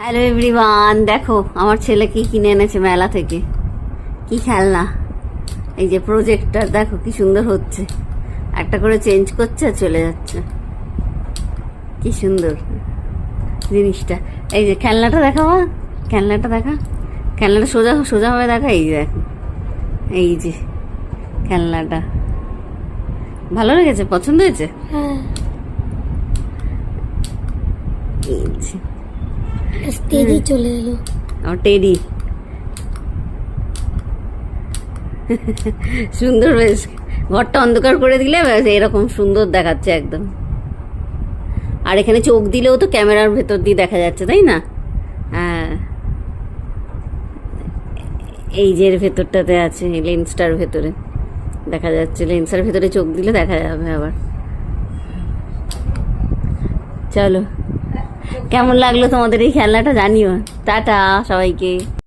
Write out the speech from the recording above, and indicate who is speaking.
Speaker 1: Hello everyone, দেখো আমার ছেলে কি কিনে এনেছে মেলা থেকে। কি খেলনা, এই যে প্রজেক্টর, দেখো কি সুন্দর হচ্ছে, একটা করে চেঞ্জ করছে আর চলে যাচ্ছে। কি সুন্দর জিনিসটা। এই যে খেলনাটা দেখাবো, খেলনাটা দেখা, খেলনাটা সোজা সোজা ভাবে দেখা। এই যে দেখো, এই যে খেলনাটা ভালো লেগেছে, পছন্দ হয়েছে।
Speaker 2: হ্যাঁ,
Speaker 1: এই যে
Speaker 2: টেডি চলে এলো।
Speaker 1: আমার টেডি সুন্দর, বেশ ঘরটা অন্ধকার করে দিলে ব্যাস এরকম সুন্দর দেখাচ্ছে একদম। আর এখানে চোখ দিলেও তো ক্যামেরার ভেতর দিয়ে দেখা যাচ্ছে, তাই না? হ্যাঁ, এই যে এর ভেতরটাতে আছে, লেন্সটার ভেতরে দেখা যাচ্ছে, লেন্সের ভেতরে চোখ দিলে দেখা যাবে আবার। চলো, কেমন লাগলো তোমাদের এই খেলনাটা জানিও। টাটা সবাইকে।